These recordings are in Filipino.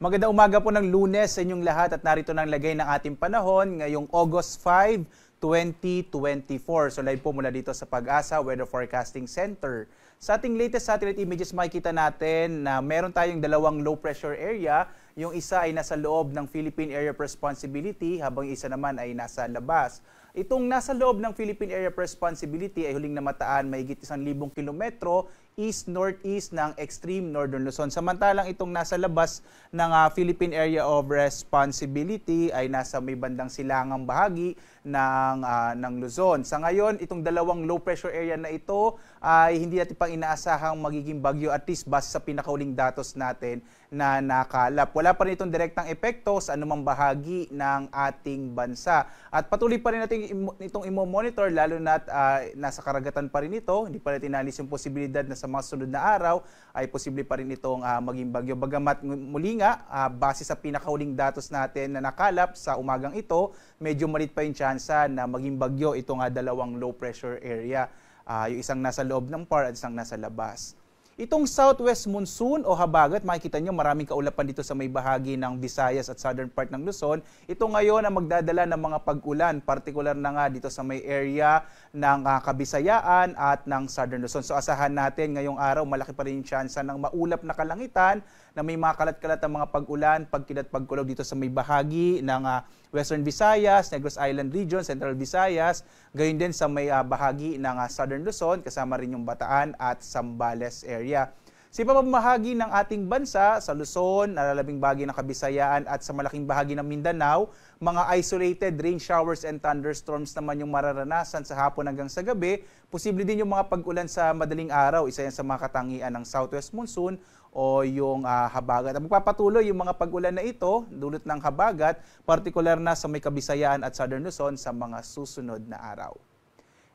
Magandang umaga po ng Lunes sa inyong lahat at narito na ang lagay ng ating panahon ngayong August 5, 2024. So live po mula dito sa Pag-asa Weather Forecasting Center. Sa ating latest satellite images makikita natin na meron tayong dalawang low pressure area. Yung isa ay nasa loob ng Philippine Area of Responsibility habang isa naman ay nasa labas. Itong nasa loob ng Philippine Area of Responsibility ay huling namataan mahigit 1,000 kilometro east-northeast ng extreme northern Luzon. Samantalang itong nasa labas ng Philippine Area of Responsibility ay nasa may bandang silangang bahagi ng Luzon. Sa ngayon, itong dalawang low pressure area na ito ay hindi natin pang inaasahang magiging bagyo at least base sa pinakauling datos natin na nakalap. Wala pa rin itong direktang epekto sa anumang bahagi ng ating bansa. At patuloy pa rin natin itong imo-monitor lalo na nasa karagatan pa rin ito. Hindi pa natin inalis yung posibilidad na sa mga sunod na araw ay posible pa rin itong maging bagyo. Bagamat muli nga, base sa pinakauling datos natin na nakalap sa umagang ito, medyo malit pa yung tsansa na maging bagyo itong dalawang low pressure area. Yung isang nasa loob ng PAR at isang nasa labas. Itong southwest monsoon o habagat, makikita nyo maraming kaulapan dito sa may bahagi ng Visayas at southern part ng Luzon. Ito ngayon ang magdadala ng mga pag-ulan, partikular na nga dito sa may area ng Kabisayaan at ng southern Luzon. So asahan natin ngayong araw malaki pa rin yung tsansa ng maulap na kalangitan na may mga kalat-kalat ang mga pag-ulan, pagkilat, pagkulog dito sa may bahagi ng Western Visayas, Negros Island Region, Central Visayas, gayon din sa may bahagi ng Southern Luzon, kasama rin yung Bataan at Zambales area. Sa ibang bahagi ng ating bansa, sa Luzon, nalalabing bahagi ng Kabisayaan at sa malaking bahagi ng Mindanao, mga isolated rain showers and thunderstorms naman yung mararanasan sa hapon hanggang sa gabi. Posible din yung mga pag-ulan sa madaling araw, isa yan sa mga katangian ng southwest monsoon o yung habagat. Magpapatuloy yung mga pag-ulan na ito, dulot ng habagat, partikular na sa may Kabisayaan at Southern Luzon sa mga susunod na araw.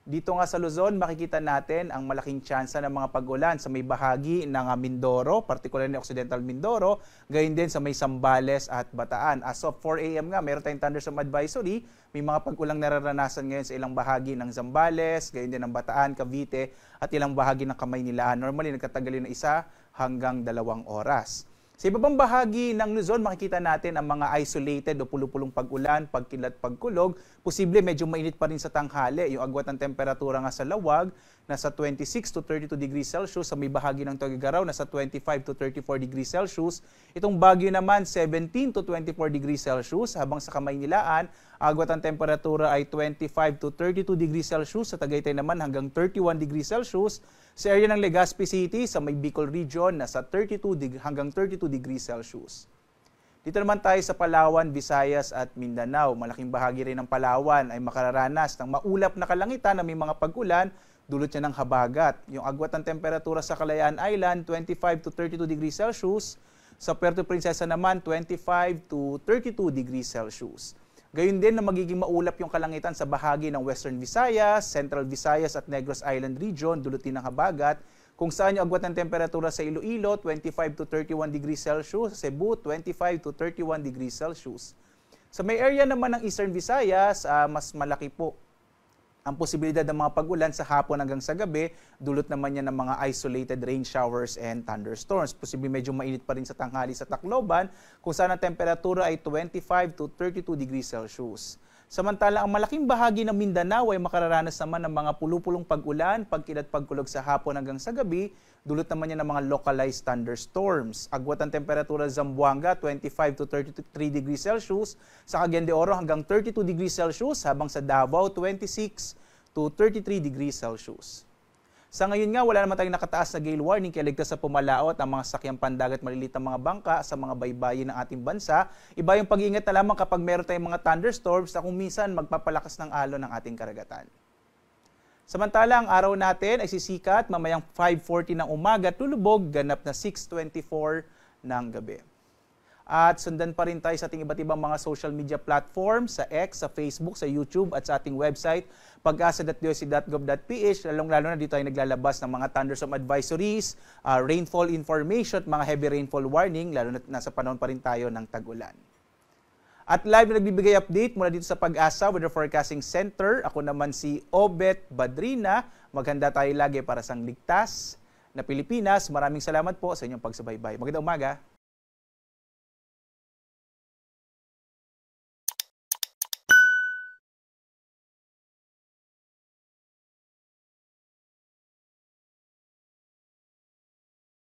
Dito nga sa Luzon, makikita natin ang malaking tsansa ng mga pag-ulan sa may bahagi ng Mindoro, partikular na Occidental Mindoro, gayon din sa may Zambales at Bataan. As of 4 a.m. nga, meron tayong thunderstorm advisory. May mga pag-ulang nararanasan ngayon sa ilang bahagi ng Zambales, gayon din ng Bataan, Cavite, at ilang bahagi ng Kamaynilaan. Normally, nagtatagal na 1 hanggang 2 oras. Sa ibang bahagi ng Luzon, makikita natin ang mga isolated o pulupulong pag-ulan, pagkilat, pagkulog. Posible medyo mainit pa rin sa tanghali. Yung agwat ng temperatura nga sa Lawag, nasa 26 to 32 degrees Celsius. Sa may bahagi ng Tuguegarao, nasa 25 to 34 degrees Celsius. Itong Baguio naman, 17 to 24 degrees Celsius. Habang sa Kamaynilaan, agwat ng temperatura ay 25 to 32 degrees Celsius. Sa Tagaytay naman hanggang 31 degrees Celsius. Sa area ng Legazpi City, sa may Bicol Region, nasa 32 hanggang 32 degrees Celsius. Dito naman tayo sa Palawan, Visayas at Mindanao. Malaking bahagi rin ng Palawan ay makararanas ng maulap na kalangitan na may mga pag-ulan, dulot niya ng habagat. Yung agwat ng temperatura sa Kalayaan Island, 25 to 32 degrees Celsius. Sa Puerto Princesa naman, 25 to 32 degrees Celsius. Gayun din na magiging maulap yung kalangitan sa bahagi ng Western Visayas, Central Visayas at Negros Island Region, dulot din ng habagat, kung saan yung agwat ng temperatura sa Iloilo, 25 to 31 degrees Celsius, sa Cebu, 25 to 31 degrees Celsius. Sa may area naman ng Eastern Visayas, mas malaki po ang posibilidad ng mga pag-ulan sa hapon hanggang sa gabi, dulot naman yan ng mga isolated rain showers and thunderstorms. Posible medyo mainit pa rin sa tanghali sa Tacloban, kung saan ang temperatura ay 25 to 32 degrees Celsius. Samantala, ang malaking bahagi ng Mindanao ay makararanas naman ng mga pulupulong pag-ulan, pagkilat, pagkulog sa hapon hanggang sa gabi, dulot naman yan ng mga localized thunderstorms. Agwat ang temperatura sa Zamboanga, 25 to 33 degrees Celsius, sa Cagayan de Oro hanggang 32 degrees Celsius, habang sa Davao, 26 to 33 degrees Celsius. Sa ngayon nga, wala naman tayong nakataas na gale warning kaya ligtas sa pumalaot ang mga sakyang pandagat maliliit na mga bangka sa mga baybayin ng ating bansa. Iba yung pag-iingat na lamang kapag meron tayong mga thunderstorms na kung minsan magpapalakas ng alon ng ating karagatan. Samantala, ang araw natin ay sisikat mamayang 5:40 ng umaga at lulubog ganap na 6:24 ng gabi. At sundan pa rin tayo sa ating iba't ibang mga social media platforms, sa X, sa Facebook, sa YouTube at sa ating website, pag-asa.doc.gov.ph. Lalong-lalo na dito ay naglalabas ng mga thunderstorm advisories, rainfall information at mga heavy rainfall warning, lalo na nasa panahon pa rin tayo ng tag-ulan. At live na nagbibigay update mula dito sa Pag-asa Weather Forecasting Center. Ako naman si Obet Badrina. Maghanda tayo lagi para sa ligtas na Pilipinas. Maraming salamat po sa inyong pagsubaybay. Magandang umaga.